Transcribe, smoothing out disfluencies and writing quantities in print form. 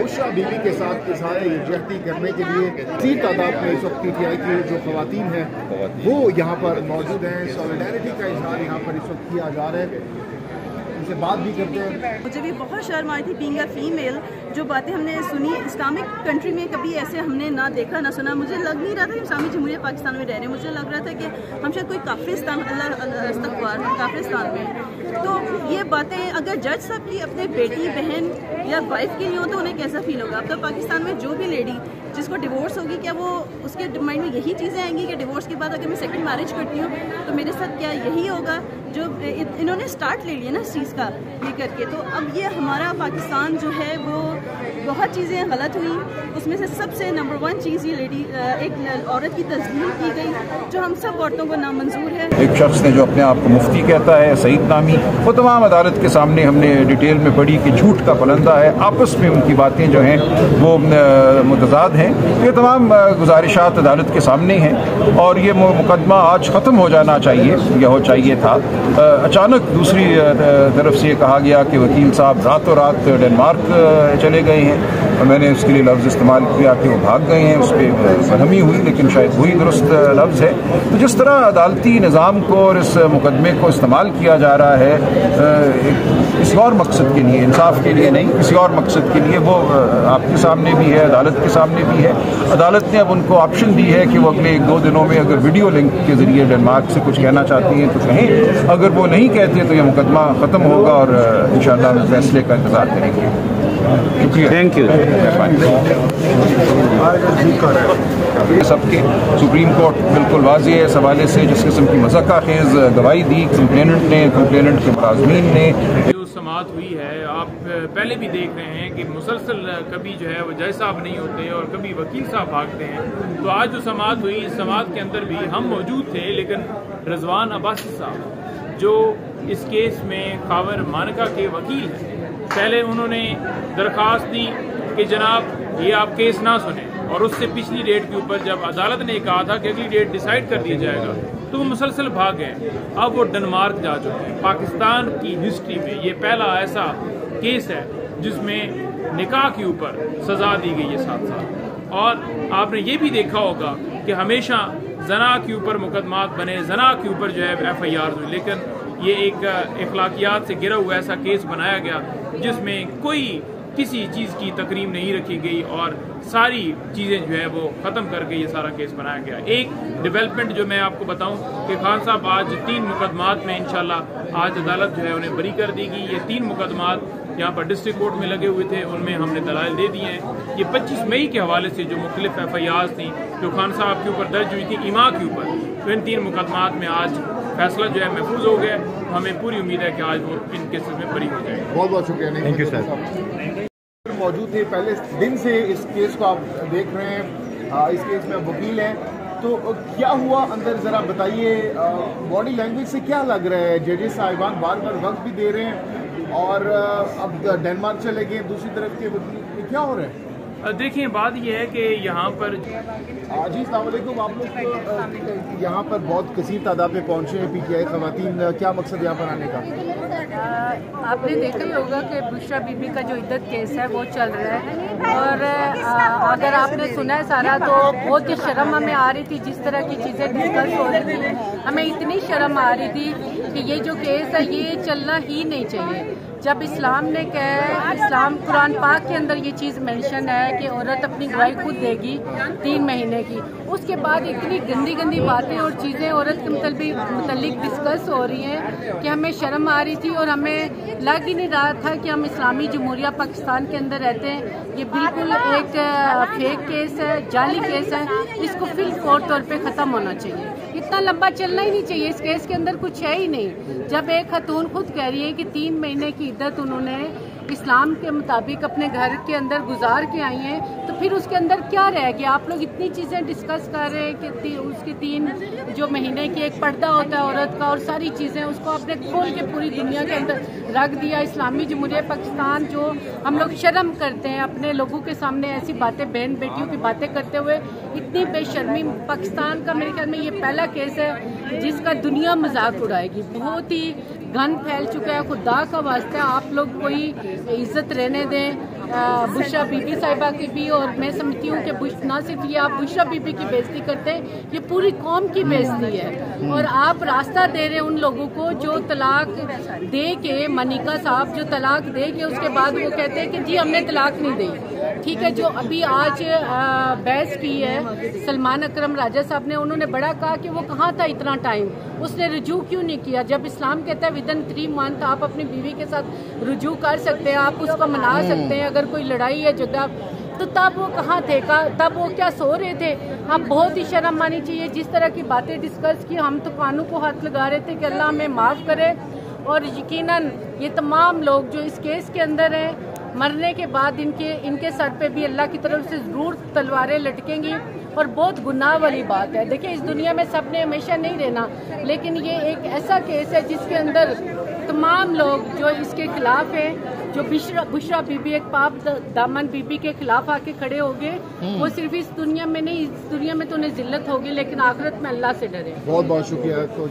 बुशरा बीवी के साथ इजहार यकजहती करने के लिए कई तादाद में इस वक्त PTI की जो खवातीन हैं वो यहाँ पर मौजूद हैं। सॉलिडारिटी का इजहार यहाँ पर इस वक्त किया जा रहा है, उनसे बात भी करते हैं। मुझे भी बहुत शर्म आई थी बीइंग अ फीमेल, जो बातें हमने सुनी इस्लामिक कंट्री में कभी ऐसे हमने ना देखा ना सुना। मुझे लग नहीं रहा था कि इस्लामी जमहूरियत पाकिस्तान में रह रहे हैं, मुझे लग रहा था कि हम शायद कोई काफिरिस्तान काफिरिस्तान में। तो ये बातें अगर जज साहब की अपने बेटी बहन या वाइफ की नहीं हो तो उन्हें कैसा फील होगा। अब तो पाकिस्तान में जो भी लेडी जिसको डिवोर्स होगी, क्या वो उसके माइंड में यही चीज़ें आएंगी कि डिवोर्स के बाद अगर मैं सेकंड मैरिज करती हूँ तो मेरे साथ क्या यही होगा? जो इन्होंने स्टार्ट ले लिया ना इस चीज़ का ये करके, तो अब ये हमारा पाकिस्तान जो है वो बहुत चीज़ें गलत हुई। उसमें से सबसे नंबर 1 चीज़ ये लेडी एक औरत की तस्लीम की गई जो हम सब औरतों को नामंजूर है। एक शख्स ने जो अपने आप को मुफ्ती कहता है, सईद नामी, वो तमाम अदालत के सामने हमने डिटेल में पढ़ी कि झूठ का पलंदा है, आपस में उनकी बातें जो हैं वो मुतजाद हैं। ये तमाम गुजारिशात अदालत के सामने हैं और ये मुकदमा आज ख़त्म हो जाना चाहिए या हो चाहिए था। अचानक दूसरी तरफ से कहा गया कि वकील साहब रातों रात डेनमार्क चले गए हैं और मैंने उसके लिए लफ्ज़ इस्तेमाल किया कि वो भाग गए हैं। उस पर फहमी हुई, लेकिन शायद वही दुरुस्त लफ्ज़ है। तो जिस तरह अदालती निज़ाम को और इस मुकदमे को इस्तेमाल किया जा रहा है किसी और मकसद के लिए, इंसाफ के लिए नहीं, किसी और मकसद के लिए, वो आपके सामने भी है, अदालत के सामने भी है। अदालत ने अब उनको ऑप्शन दी है कि वो अगले 1-2 दिनों में अगर वीडियो लिंक के ज़रिए डेनमार्क से कुछ कहना चाहती हैं तो कहें, अगर वो नहीं कहते तो ये मुकदमा ख़त्म होगा और इंशाअल्लाह फैसले का इंतज़ार करेंगे। शुक्रिया, थैंक यू। सबके सुप्रीम कोर्ट बिल्कुल वाज़ेह है इस हवाले से, जिस किस्म की मज़ाक़ा खेज़ गवाही दी कंप्लेनेंट ने, कंप्लेनेंट के मुलाज़मीन ने। जो समाअत हुई है, आप पहले भी देख रहे हैं कि मुसलसल कभी जो है वो जज साहब नहीं होते और कभी वकील साहब भागते हैं। तो आज जो समाअत हुई, इस समाअत के अंदर भी हम मौजूद थे, लेकिन रज़वान अब्बासी साहब जो इस केस में खावर मानका के वकील हैं, पहले उन्होंने दरख्वास्त दी कि जनाब ये आप केस ना सुने, और उससे पिछली डेट के ऊपर जब अदालत ने कहा था कि अगली डेट डिसाइड कर दिया जाएगा तो वो मुसलसल भाग गए। अब वो डेनमार्क जा चुके हैं। पाकिस्तान की हिस्ट्री में ये पहला ऐसा केस है जिसमें निकाह के ऊपर सजा दी गई है 7 साल। और आपने ये भी देखा होगा कि हमेशा जना के ऊपर मुकदमात बने, जना के ऊपर जो है FIR हुई, लेकिन ये एक अखलाकियात से गिरा हुआ ऐसा केस बनाया गया जिसमें कोई किसी चीज़ की तकरीम नहीं रखी गई और सारी चीज़ें जो है वो ख़त्म करके ये सारा केस बनाया गया। एक डेवलपमेंट जो मैं आपको बताऊं कि खान साहब आज 3 मुकदमात में इंशाल्लाह आज अदालत जो है उन्हें बरी कर देगी। ये 3 मुकदमात यहाँ पर डिस्ट्रिक्ट कोर्ट में लगे हुए थे, उनमें हमने दलाइल दे दिए हैं। ये 25 मई के हवाले से जो मुख्तलिफ FIRs थी जो खान साहब के ऊपर दर्ज हुई थी इमा के ऊपर, तो इन 3 मुकदमात में आज फैसला जो है महफूज हो गया। हमें पूरी उम्मीद है कि आज वो इन केसेस में बरी हो जाएगी। बहुत बहुत शुक्रिया। Thank you sir. मौजूद थे पहले दिन से इस केस को आप देख रहे हैं, इस केस में वकील हैं, तो क्या हुआ अंदर ज़रा बताइए। बॉडी लैंग्वेज से क्या लग रहा है? जजेस साहिबान बार बार वक्त भी दे रहे हैं और अब डेनमार्क चले गए, दूसरी तरफ के वकील, क्या हो रहा है? देखिए, बात यह है कि यहाँ पर जी अस्सलाम वालेकुम, आप लोग यहाँ पर बहुत कसीर तादाद में पहुँचे हैं PTI खवातीन, क्या मकसद यहाँ पर आने का? आपने देखा ही होगा कि बुशरा बीबी का जो इद्दत केस है वो चल रहा है और अगर आपने सुना है सारा तो बहुत ही शर्म हमें आ रही थी जिस तरह की चीज़ें डिस्कस हो रही थी। हमें इतनी शर्म आ रही थी कि ये जो केस है ये चलना ही नहीं चाहिए। जब इस्लाम ने कहा, इस्लाम कुरान पाक के अंदर ये चीज़ मेंशन है कि औरत अपनी गवाही खुद देगी 3 महीने की, उसके बाद इतनी गंदी गंदी बातें और चीज़ें औरत के मुतल्लिक डिस्कस हो रही हैं कि हमें शर्म आ रही थी और हमें लग ही नहीं रहा था कि हम इस्लामी जमहूरिया पाकिस्तान के अंदर रहते हैं। ये बिल्कुल एक फेक केस है, जाली केस है, इसको फिल तौर पे ख़त्म होना चाहिए। इतना लंबा चलना ही नहीं चाहिए, इस केस के अंदर कुछ है ही नहीं। जब एक खतून खुद कह रही है कि 3 महीने की इद्दत उन्होंने इस्लाम के मुताबिक अपने घर के अंदर गुजार के आई हैं, तो फिर उसके अंदर क्या रह गया? आप लोग इतनी चीज़ें डिस्कस कर रहे हैं कि उसकी 3 जो महीने की एक पर्दा होता है औरत का और सारी चीज़ें, उसको आपने खोल के पूरी दुनिया के अंदर रख दिया। इस्लामी जमहूरिया पाकिस्तान जो हम लोग शर्म करते हैं अपने लोगों के सामने ऐसी बातें, बहन बेटियों की बातें करते हुए, इतनी बेशर्मी पाकिस्तान का मेरे ख्याल में ये पहला केस है जिसका दुनिया मजाक उड़ाएगी। बहुत ही गन फैल चुका है। खुदा का वास्ता आप लोग कोई इज्जत रहने दें। बुशरा बीबी साहिबा की भी, और मैं समझती हूँ कि ना सिर्फ ये आप बुशरा बीबी की बेइज्जती करते हैं, ये पूरी कौम की बेइज्जती है। और आप रास्ता दे रहे हैं उन लोगों को जो तलाक दे के, मनिका साहब जो तलाक दे के उसके बाद वो कहते हैं कि जी हमने तलाक नहीं दी। ठीक है, जो अभी आज बहस की है सलमान अकरम राजा साहब ने, उन्होंने बड़ा कहा कि वो कहाँ था इतना टाइम, उसने रुजू क्यों नहीं किया। जब इस्लाम कहता है विदिन 3 मंथ आप अपनी बीवी के साथ रुजू कर सकते हैं, आप उसको मना सकते हैं अगर कोई लड़ाई है जगह, तो तब वो कहाँ थे? तब वो क्या सो रहे थे? आप बहुत ही शर्म आनी चाहिए। जिस तरह की बातें डिस्कस की, हम तो कानों को हाथ लगा रहे थे कि अल्लाह हमें माफ़ करे। और यकीनन ये तमाम लोग जो इस केस के अंदर हैं, मरने के बाद इनके सर पे भी अल्लाह की तरफ से ज़रूर तलवारें लटकेंगी। और बहुत गुनाह वाली बात है। देखिए, इस दुनिया में सब ने हमेशा नहीं रहना, लेकिन ये एक ऐसा केस है जिसके अंदर तमाम लोग जो इसके खिलाफ हैं, जो बुशरा बीबी एक पाप दामन बीबी के खिलाफ आके खड़े हो गए, वो सिर्फ इस दुनिया में नहीं, इस दुनिया में तो उन्हें जिल्लत होगी, लेकिन आखिरत में अल्लाह से डरे। बहुत बहुत शुक्रिया। तो